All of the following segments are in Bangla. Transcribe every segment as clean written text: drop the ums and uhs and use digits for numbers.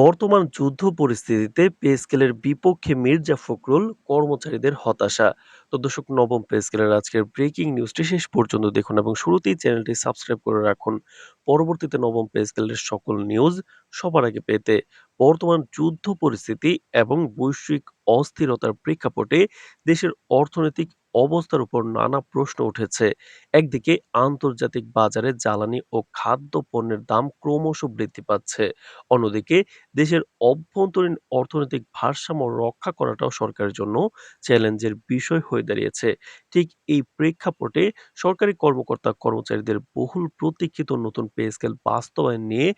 বর্তমান যুদ্ধ পরিস্থিতিতে পে স্কেলের বিপক্ষে মির্জা ফখরুল কর্মচারীদের হতাশা। তো দর্শক, নবম পে স্কেলের আজকের ব্রেকিং নিউজটি শেষ পর্যন্ত দেখুন এবং শুরুতেই চ্যানেলটি সাবস্ক্রাইব করে রাখুন পরবর্তীতে নবম পে স্কেলের সকল নিউজ সবার আগে পেতে। বর্তমান যুদ্ধ পরিস্থিতি এবং বৈশ্বিক অস্থিরতার প্রেক্ষাপটে দেশের অর্থনৈতিক অবস্থার উপর নানা প্রশ্ন উঠেছে। একদিকে আন্তর্জাতিক বাজারে জ্বালানি ও খাদ্য পণ্যের দাম ক্রমশ বৃদ্ধি পাচ্ছে, অন্যদিকে দেশের অভ্যন্তরীণ অর্থনৈতিক ভারসাম্য রক্ষা করাটাও সরকারের জন্য চ্যালেঞ্জের বিষয় হয়ে দাঁড়িয়েছে। ঠিক এই প্রেক্ষাপটে সরকারি কর্মকর্তা কর্মচারীদের বহুল প্রতীক্ষিত নতুন পে স্কেল বাস্তবায়ন নিয়ে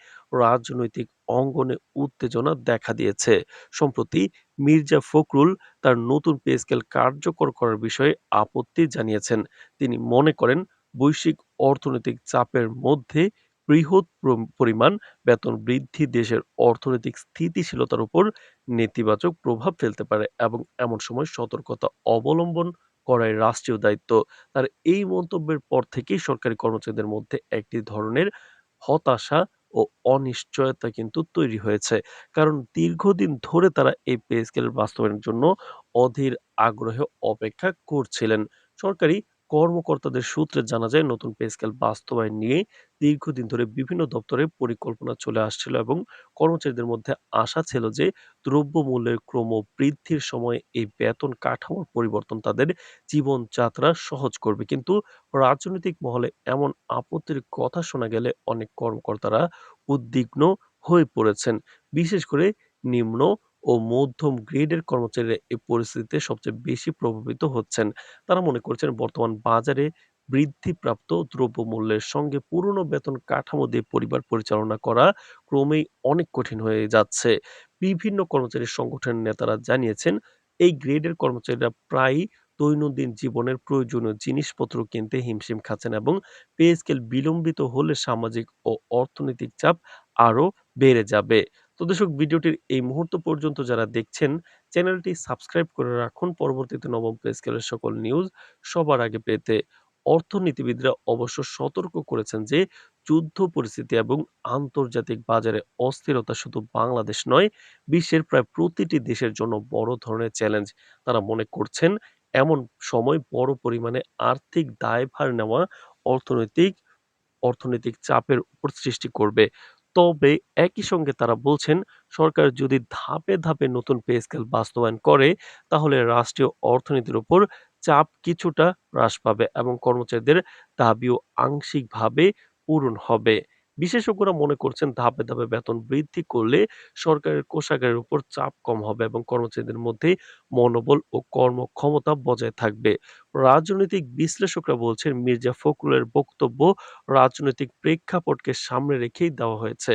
রাজনৈতিক অঙ্গনে উত্তেজনা দেখা দিয়েছে। সম্প্রতি মির্জা ফখরুল তার নতুন পে স্কেল কার্যকর করার বিষয়ে আপত্তি জানিয়েছেন। তিনি মনে করেন, বৈশ্বিক অর্থনৈতিক চাপের মধ্যে বৃহৎ পরিমাণ বেতন বৃদ্ধি দেশের অর্থনৈতিক স্থিতিশীলতার উপর নেতিবাচক প্রভাব ফেলতে পারে এবং এমন সময় সতর্কতা অবলম্বন করাই রাষ্ট্রীয় দায়িত্ব। তার এই মন্তব্যের পর থেকেই সরকারি কর্মচারীদের মধ্যে একটি ধরনের হতাশা ও অনিশ্চয়তা কিন্তু তৈরি হয়েছে। কারণ দীর্ঘদিন ধরে তারা এই পে স্কেল বাস্তবায়নের জন্য অধীর আগ্রহে অপেক্ষা করছিলেন। সরকারি কর্মকর্তাদের সূত্রে জানা যায়, নতুন পে স্কেল বাস্তবায়ন নিয়ে দীর্ঘদিন ধরে বিভিন্ন দপ্তরে পরিকল্পনা চলে আসছিল এবং কর্মচারীদের মধ্যে আশা ছিল যে দ্রব্যমূল্যের ক্রম বৃদ্ধির সময় এই বেতন কাঠামোর পরিবর্তন তাদের জীবনযাত্রা সহজ করবে। কিন্তু রাজনৈতিক মহলে এমন আপত্তির কথা শোনা গেলে অনেক কর্মকর্তারা উদ্বিগ্ন হয়ে পড়েছেন। বিশেষ করে নিম্ন ও মধ্যম গ্রেডের কর্মচারীরা এই পরিস্থিতিতে সবচেয়ে বেশি প্রভাবিত হচ্ছেন। তারা মনে করছেন, বর্তমান বাজারে বৃদ্ধিপ্রাপ্ত দ্রব্যমূল্যের সঙ্গে পুরনো বেতন কাঠামো দিয়ে পরিবার পরিচালনা করা ক্রমেই অনেক কঠিন হয়ে যাচ্ছে। বিভিন্ন কর্মচারী সংগঠনের নেতারা জানিয়েছেন, এই গ্রেডের কর্মচারীরা প্রায়ই দৈনন্দিন জীবনের প্রয়োজনীয় জিনিসপত্র কিনতে হিমশিম খাচ্ছেন এবং পে স্কেল বিলম্বিত হলে সামাজিক ও অর্থনৈতিক চাপ আরো বেড়ে যাবে। তো দর্শক, ভিডিওটির এই মুহূর্ত পর্যন্ত যারা দেখছেন, চ্যানেলটি সাবস্ক্রাইব করে রাখুন পরবর্তীতে নবম পে স্কেলের সকল নিউজ সবার আগে পেতে। অর্থনীতিবিদরা অবশ্য সতর্ক করেছেন যে যুদ্ধ পরিস্থিতি এবং আন্তর্জাতিক বাজারে অস্থিরতা শুধু বাংলাদেশ নয়, বিশ্বের প্রায় প্রতিটি দেশের জন্য বড় ধরনের চ্যালেঞ্জ। তারা মনে করছেন, এমন সময় বড় পরিমাণে আর্থিক দায়ভার নেওয়া অর্থনৈতিক অর্থনৈতিক চাপের উপর সৃষ্টি করবে। তবে একই সঙ্গে তারা বলছেন, সরকার যদি ধাপে ধাপে নতুন পে স্কেল বাস্তবায়ন করে, তাহলে রাষ্ট্রীয় অর্থনীতির উপর চাপ কিছুটা হ্রাস পাবে এবং কর্মচারীদের দাবিও আংশিকভাবে পূরণ হবে। বিশেষজ্ঞরা মনে করছেন, ধাপে ধাপে বেতন বৃদ্ধি করলে সরকারের কোষাগারের উপর চাপ কম হবে এবং কর্মচারীদের মধ্যে মনোবল ও কর্মক্ষমতা বজায় থাকবে। রাজনৈতিক বিশ্লেষকরা বলছেন, মির্জা ফখরুলের বক্তব্য রাজনৈতিক প্রেক্ষাপটকে সামনে রেখেই দেওয়া হয়েছে।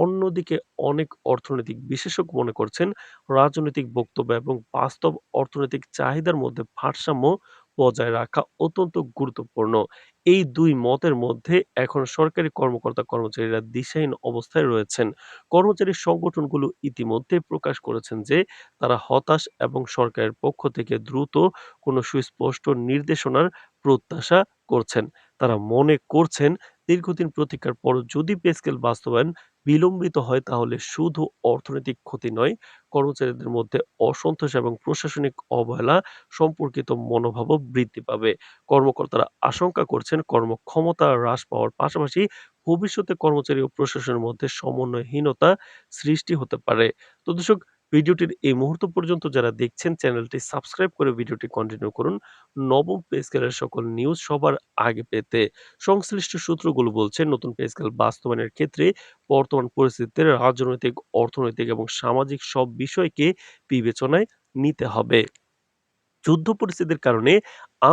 অন্যদিকে অনেক অর্থনৈতিক বিশেষজ্ঞ মনে করছেন, রাজনৈতিক বক্তব্য এবং বাস্তব অর্থনৈতিক চাহিদার মধ্যে ভারসাম্য বজায় রাখা অত্যন্ত গুরুত্বপূর্ণ। এই দুই মতের মধ্যে এখন সরকারি কর্মকর্তা কর্মচারীরা দিশাহীন অবস্থায় রয়েছেন। কর্মচারী সংগঠনগুলো ইতিমধ্যে প্রকাশ করেছেন যে তারা হতাশ এবং সরকারের পক্ষ থেকে দ্রুত কোনো সুস্পষ্ট নির্দেশনার প্রত্যাশা করছেন। তারা মনে করছেন, দীর্ঘদিন প্রতীক্ষার পরও যদি পে স্কেল বাস্তবায়ন বিলম্বিত হয়, তাহলে শুধু অর্থনৈতিক ক্ষতি নয়, কর্মচারীদের মধ্যে অসন্তোষ এবং প্রশাসনিক অবহেলা সম্পর্কিত মনোভাবও বৃদ্ধি পাবে। কর্মকর্তারা আশঙ্কা করছেন, কর্মক্ষমতা হ্রাস পাওয়ার পাশাপাশি ভবিষ্যতে কর্মচারী ও প্রশাসনের মধ্যে সমন্বয়হীনতা সৃষ্টি হতে পারে। তো দর্শক, ভিডিওটির এই মুহূর্ত পর্যন্ত যারা দেখছেন, চ্যানেলটি সাবস্ক্রাইব করে ভিডিওটি কন্টিনিউ করুন নবম পে স্কেলের সকল নিউজ সবার আগে পেতে। সংশ্লিষ্ট সূত্রগুলো বলছে, নতুন পে স্কেল বাস্তবায়নের ক্ষেত্রে বর্তমান পরিস্থিতিতে রাজনৈতিক, অর্থনৈতিক এবং সামাজিক সব বিষয়কে বিবেচনায় নিতে হবে। যুদ্ধ পরিস্থিতির কারণে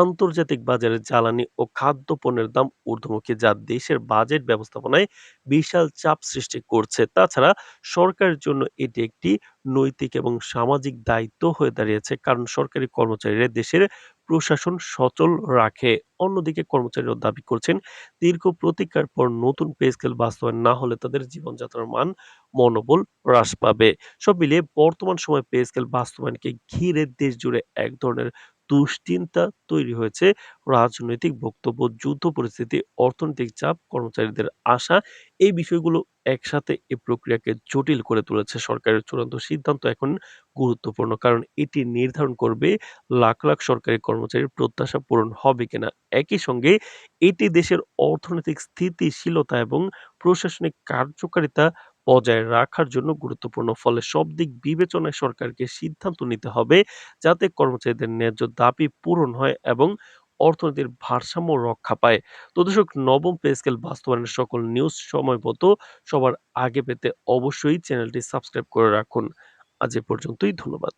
আন্তর্জাতিক বাজারে জ্বালানি ও খাদ্যপণ্যের দাম ঊর্ধ্বমুখী, যা দেশের বাজেট ব্যবস্থাপনায় বিশাল চাপ সৃষ্টি করছে। তাছাড়া সরকারের জন্য এটি একটি নৈতিক এবং সামাজিক দায়িত্ব হয়ে দাঁড়িয়েছে, কারণ সরকারি কর্মচারীরা দেশের প্রশাসন সচল রাখে। অন্যদিকে কর্মচারীরা দাবি করছেন, দীর্ঘ প্রতীক্ষার পর নতুন পে স্কেল বাস্তবায়ন না হলে তাদের জীবনযাত্রার মান, মনোবল হ্রাস পাবে। সব মিলিয়ে বর্তমান সময়ে পে স্কেল বাস্তবায়নকে ঘিরে দেশ জুড়ে এক ধরনের দুশ্চিন্তা তৈরি হয়েছে। রাজনৈতিক বক্তব্য, যুদ্ধ পরিস্থিতি, অর্থনৈতিক চাপ, কর্মচারীদের আশা, এই বিষয়গুলো একসাথে এই প্রক্রিয়াকে জটিল করে তুলেছে। সরকারের চূড়ান্ত সিদ্ধান্ত এখন গুরুত্বপূর্ণ। কারণ এটি নির্ধারণ করবে লাখ, লাখ সরকারি কর্মচারীর প্রত্যাশা পূরণ হবে কিনা। একই সঙ্গে এটি দেশের অর্থনৈতিক স্থিতিশীলতা এবং প্রশাসনিক কার্যকারিতা বজায় রাখার জন্য গুরুত্বপূর্ণ। ফলে সব দিক বিবেচনায় সরকারকে সিদ্ধান্ত নিতে হবে যাতে কর্মচারীদের ন্যায্য দাবি পূরণ হয় এবং অর্থনীতির ভারসাম্য রক্ষা পায়। তো দর্শক, নবম পে স্কেল বাস্তবায়নের সকল নিউজ সময়মতো সবার আগে পেতে অবশ্যই চ্যানেলটি সাবস্ক্রাইব করে রাখুন। আজ এ পর্যন্তই, ধন্যবাদ।